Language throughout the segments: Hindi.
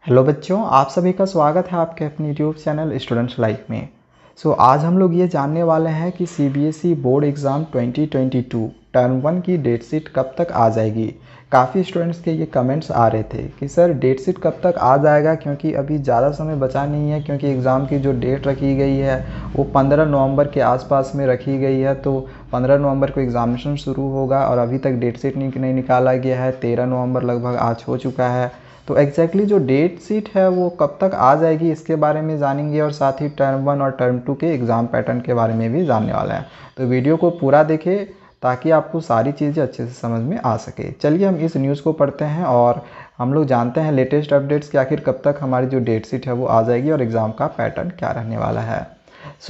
हेलो बच्चों, आप सभी का स्वागत है आपके अपने यूट्यूब चैनल स्टूडेंट्स लाइफ में। आज हम लोग ये जानने वाले हैं कि सीबीएसई बोर्ड एग्ज़ाम 2022 टर्म 1 की डेट शीट कब तक आ जाएगी। काफ़ी स्टूडेंट्स के ये कमेंट्स आ रहे थे कि सर डेट शीट कब तक आ जाएगा, क्योंकि अभी ज़्यादा समय बचा नहीं है, क्योंकि एग्ज़ाम की जो डेट रखी गई है वो 15 नवंबर के आसपास में रखी गई है। तो 15 नवंबर को एग्ज़ामिनेशन शुरू होगा और अभी तक डेट शीट नहीं निकाला गया है। 13 नवंबर लगभग आज हो चुका है। तो एग्जैक्टली जो डेट शीट है वो कब तक आ जाएगी, इसके बारे में जानेंगे और साथ ही टर्म 1 और टर्म 2 के एग्ज़ाम पैटर्न के बारे में भी जानने वाले हैं। तो वीडियो को पूरा देखें ताकि आपको सारी चीज़ें अच्छे से समझ में आ सके। चलिए हम इस न्यूज़ को पढ़ते हैं और हम लोग जानते हैं लेटेस्ट अपडेट्स कि आखिर कब तक हमारी जो डेट शीट है वो आ जाएगी और एग्ज़ाम का पैटर्न क्या रहने वाला है।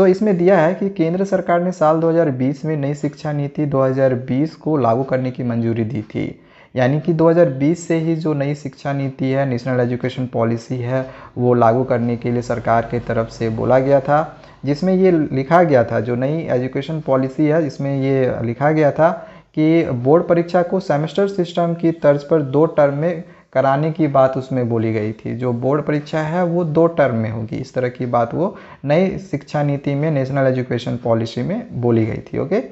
इसमें दिया है कि केंद्र सरकार ने साल 2020 में नई शिक्षा नीति 2020 को लागू करने की मंजूरी दी थी। यानी कि 2020 से ही जो नई शिक्षा नीति है, नेशनल एजुकेशन पॉलिसी है, वो लागू करने के लिए सरकार की तरफ से बोला गया था, जिसमें ये लिखा गया था, जो नई एजुकेशन पॉलिसी है इसमें ये लिखा गया था कि बोर्ड परीक्षा को सेमेस्टर सिस्टम की तर्ज पर 2 टर्म में कराने की बात उसमें बोली गई थी। जो बोर्ड परीक्षा है वो 2 टर्म में होगी, इस तरह की बात वो नई शिक्षा नीति में, नेशनल एजुकेशन पॉलिसी में बोली गई थी। ओके,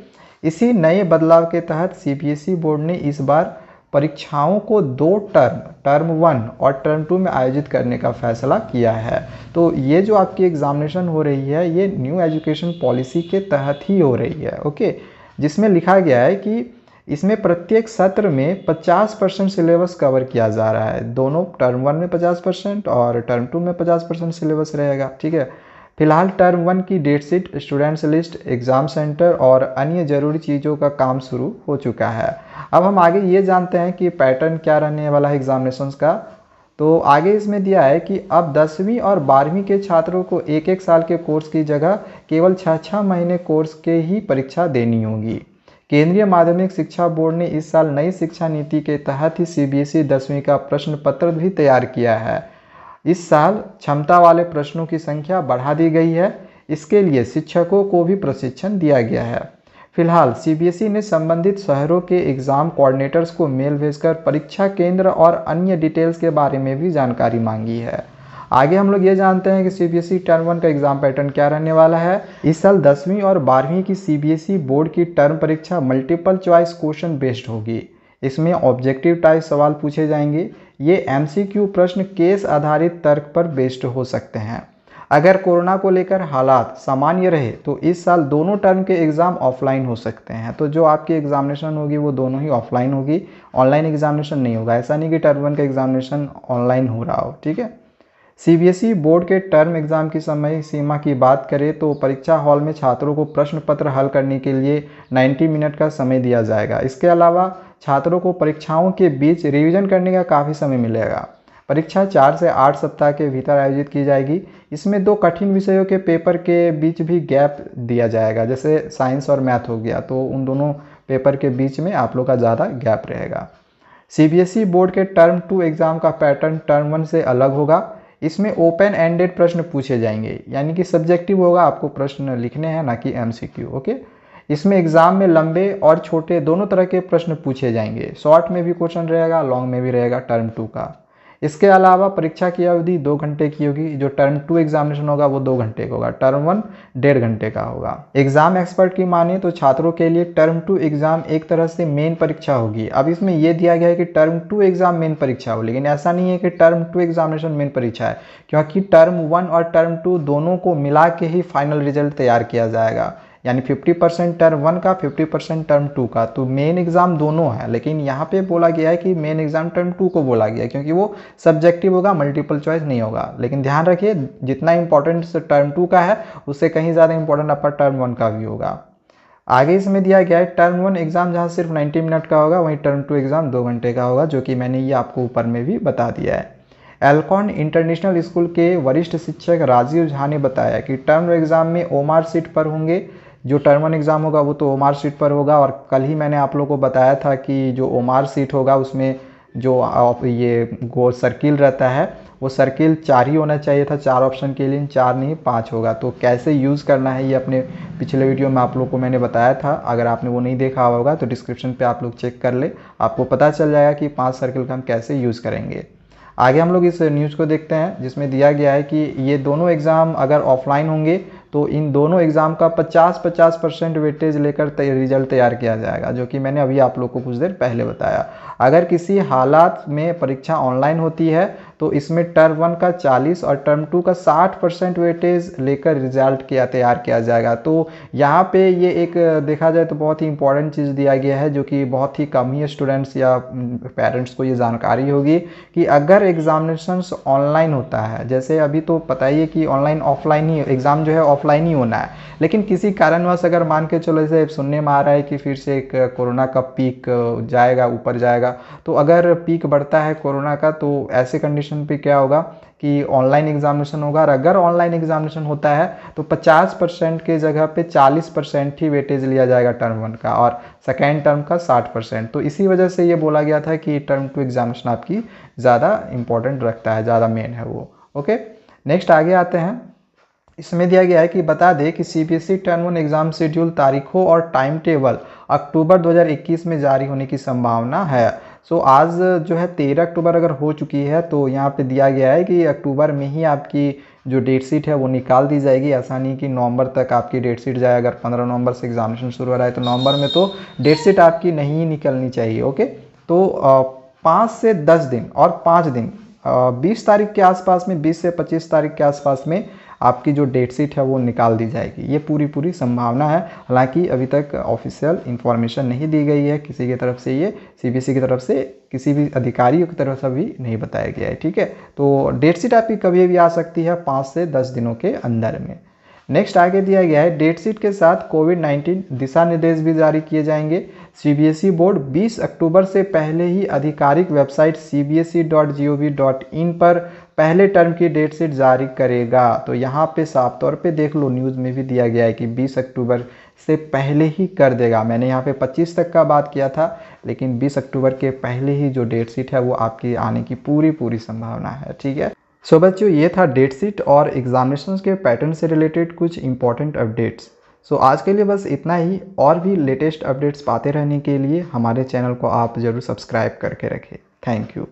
इसी नए बदलाव के तहत सीबीएसई बोर्ड ने इस बार परीक्षाओं को 2 टर्म 1 और टर्म 2 में आयोजित करने का फैसला किया है। तो ये जो आपकी एग्जामिनेशन हो रही है ये न्यू एजुकेशन पॉलिसी के तहत ही हो रही है। ओके, जिसमें लिखा गया है कि इसमें प्रत्येक सत्र में 50% सिलेबस कवर किया जा रहा है। दोनों टर्म 1 में 50% और टर्म 2 में 50% सिलेबस रहेगा। ठीक है, फिलहाल टर्म 1 की date sheet, students list, exam centre और अन्य ज़रूरी चीज़ों का काम शुरू हो चुका है। अब हम आगे ये जानते हैं कि पैटर्न क्या रहने वाला है एग्जामिनेशंस का। तो आगे इसमें दिया है कि अब 10वीं और 12वीं के छात्रों को एक एक साल के कोर्स की जगह केवल 6 महीने कोर्स के ही परीक्षा देनी होगी। केंद्रीय माध्यमिक शिक्षा बोर्ड ने इस साल नई शिक्षा नीति के तहत ही सीबीएसई 10वीं का प्रश्न पत्र भी तैयार किया है। इस साल क्षमता वाले प्रश्नों की संख्या बढ़ा दी गई है। इसके लिए शिक्षकों को भी प्रशिक्षण दिया गया है। फिलहाल सीबीएसई ने संबंधित शहरों के एग्जाम कोऑर्डिनेटर्स को मेल भेजकर परीक्षा केंद्र और अन्य डिटेल्स के बारे में भी जानकारी मांगी है। आगे हम लोग ये जानते हैं कि सीबीएसई टर्म 1 का एग्जाम पैटर्न क्या रहने वाला है। इस साल 10वीं और 12वीं की सीबीएसई बोर्ड की टर्म परीक्षा मल्टीपल चॉइस क्वेश्चन बेस्ड होगी। इसमें ऑब्जेक्टिव टाइप सवाल पूछे जाएंगे। ये एमसीक्यू प्रश्न केस आधारित तर्क पर बेस्ड हो सकते हैं। अगर कोरोना को लेकर हालात सामान्य रहे तो इस साल दोनों टर्म के एग्ज़ाम ऑफलाइन हो सकते हैं। तो जो आपकी एग्जामिनेशन होगी वो दोनों ही ऑफलाइन होगी, ऑनलाइन एग्जामिनेशन नहीं होगा। ऐसा नहीं कि टर्म 1 का एग्जामिनेशन ऑनलाइन हो रहा हो। ठीक है, सीबीएसई बोर्ड के टर्म एग्जाम की समय सीमा की बात करें तो परीक्षा हॉल में छात्रों को प्रश्न पत्र हल करने के लिए 90 मिनट का समय दिया जाएगा। इसके अलावा छात्रों को परीक्षाओं के बीच रिवीजन करने का काफ़ी समय मिलेगा। परीक्षा 4 से 8 सप्ताह के भीतर आयोजित की जाएगी। इसमें 2 कठिन विषयों के पेपर के बीच भी गैप दिया जाएगा, जैसे साइंस और मैथ हो गया, तो उन दोनों पेपर के बीच में आप लोग का ज़्यादा गैप रहेगा। सीबीएसई बोर्ड के टर्म 2 एग्ज़ाम का पैटर्न टर्म 1 से अलग होगा। इसमें ओपन एंडेड प्रश्न पूछे जाएंगे, यानी कि सब्जेक्टिव होगा, आपको प्रश्न लिखने हैं ना कि एमसीक्यू। ओके, इसमें एग्जाम में लंबे और छोटे दोनों तरह के प्रश्न पूछे जाएंगे। शॉर्ट में भी क्वेश्चन रहेगा, लॉन्ग में भी रहेगा टर्म 2 का। इसके अलावा परीक्षा की अवधि 2 घंटे की होगी। जो टर्म 2 एग्जामिनेशन होगा वो 2 घंटे का होगा, टर्म 1 1.5 घंटे का होगा। एग्जाम एक्सपर्ट की माने तो छात्रों के लिए टर्म 2 एग्जाम एक तरह से मेन परीक्षा होगी। अब इसमें यह दिया गया है कि टर्म 2 एग्जाम मेन परीक्षा हो, लेकिन ऐसा नहीं है कि टर्म 2 एग्जामिनेशन मेन परीक्षा है, क्योंकि टर्म 1 और टर्म 2 दोनों को मिला के ही फाइनल रिजल्ट तैयार किया जाएगा। यानी 50% टर्म 1 का, 50% टर्म 2 का। तो मेन एग्जाम दोनों है, लेकिन यहाँ पे बोला गया है कि मेन एग्जाम टर्म 2 को बोला गया है, क्योंकि वो सब्जेक्टिव होगा, मल्टीपल चॉइस नहीं होगा। लेकिन ध्यान रखिए, जितना इंपॉर्टेंट टर्म 2 का है उससे कहीं ज़्यादा इंपॉर्टेंट आपका टर्म 1 का भी होगा। आगे इसमें दिया गया है टर्म 1 एग्जाम जहाँ सिर्फ 90 मिनट का होगा, वहीं टर्म 2 एग्जाम 2 घंटे का होगा, जो कि मैंने ये आपको ऊपर में भी बता दिया है। एल्कॉन इंटरनेशनल स्कूल के वरिष्ठ शिक्षक राजीव झा ने बताया कि टर्म एग्जाम में ओमार सीट पर होंगे। जो टर्म 1 एग्ज़ाम होगा वो तो ओमार सीट पर होगा, और कल ही मैंने आप लोगों को बताया था कि जो ओमार सीट होगा उसमें जो ये गोल सर्किल रहता है वो सर्किल 4 ही होना चाहिए था, 4 ऑप्शन के लिए, 4 नहीं 5 होगा। तो कैसे यूज़ करना है ये अपने पिछले वीडियो में आप लोग को मैंने बताया था। अगर आपने वो नहीं देखा होगा तो डिस्क्रिप्शन पे आप लोग चेक कर ले, आपको पता चल जाएगा कि 5 सर्किल का हम कैसे यूज़ करेंगे। आगे हम लोग इस न्यूज़ को देखते हैं जिसमें दिया गया है कि ये दोनों एग्ज़ाम अगर ऑफलाइन होंगे तो इन दोनों एग्ज़ाम का 50% वेटेज लेकर रिजल्ट तैयार किया जाएगा, जो कि मैंने अभी आप लोग को कुछ देर पहले बताया। अगर किसी हालात में परीक्षा ऑनलाइन होती है तो इसमें टर्म 1 का 40 और टर्म 2 का 60% वेटेज लेकर रिजल्ट तैयार किया जाएगा। तो यहाँ पे ये एक देखा जाए तो बहुत ही इंपॉर्टेंट चीज़ दिया गया है, जो कि बहुत ही कम ही स्टूडेंट्स या पेरेंट्स को ये जानकारी होगी कि अगर एग्जामिनेशंस ऑनलाइन होता है, जैसे अभी तो पता ही है कि ऑनलाइन ऑफलाइन ही एग्ज़ाम जो है ऑफलाइन ही होना है, लेकिन किसी कारणवश अगर मान के चलो जैसे सुनने में आ रहा है कि फिर से एक कोरोना का पीक जाएगा, ऊपर जाएगा, तो अगर पीक बढ़ता है कोरोना का तो ऐसे कंडीशन पे क्या होगा कि ऑनलाइन एग्जामिनेशन होगा। और अगर ऑनलाइन एग्जामिनेशन होता है तो 50% के जगह पे 40% ही वेटेज लिया जाएगा टर्म 1 का और सेकेंड टर्म का 60%। तो इसी वजह से ये बोला गया था कि टर्म 2 एग्जामिनेशन आपकी ज़्यादा इंपॉर्टेंट रखता है, ज़्यादा मेन है वो। ओके, नेक्स्ट आगे आते हैं। इसमें दिया गया है कि बता दें कि सीबीएसई टर्म 1 एग्जाम शेड्यूल तारीखों और टाइम टेबल अक्टूबर 2021 में जारी होने की संभावना है। सो आज जो है 13 अक्टूबर अगर हो चुकी है तो यहाँ पे दिया गया है कि अक्टूबर में ही आपकी जो डेट शीट है वो निकाल दी जाएगी। ऐसा नहीं कि नवंबर तक आपकी डेट शीट जाए, अगर 15 नवंबर से एग्जामिनेशन शुरू हो रहा है तो नवंबर में तो डेट शीट आपकी नहीं निकलनी चाहिए। ओके, तो 5 से 10 दिन और 5 दिन 20 तारीख के आसपास में, 20 से 25 तारीख के आसपास में आपकी जो डेट शीट है वो निकाल दी जाएगी, ये पूरी संभावना है। हालांकि अभी तक ऑफिशियल इंफॉर्मेशन नहीं दी गई है किसी की तरफ से, ये सीबीएसई की तरफ से किसी भी अधिकारी की तरफ से भी नहीं बताया गया है। ठीक है, तो डेट शीट आपकी कभी भी आ सकती है 5 से 10 दिनों के अंदर में। नेक्स्ट आगे दिया गया है डेट शीट के साथ कोविड-19 दिशा निर्देश भी जारी किए जाएंगे। सीबीएसई बोर्ड 20 अक्टूबर से पहले ही आधिकारिक वेबसाइट cbse.gov.in पर पहले टर्म की डेट शीट जारी करेगा। तो यहाँ पे साफ तौर पे देख लो, न्यूज़ में भी दिया गया है कि 20 अक्टूबर से पहले ही कर देगा। मैंने यहाँ पे 25 तक का बात किया था, लेकिन 20 अक्टूबर के पहले ही जो डेट शीट है वो आपकी आने की पूरी संभावना है। ठीक है, सो बच्चों ये था डेट शीट और एग्जामिनेशन के पैटर्न से रिलेटेड कुछ इंपॉर्टेंट अपडेट्स। सो आज के लिए बस इतना ही। और भी लेटेस्ट अपडेट्स पाते रहने के लिए हमारे चैनल को आप ज़रूर सब्सक्राइब करके रखें। Thank you.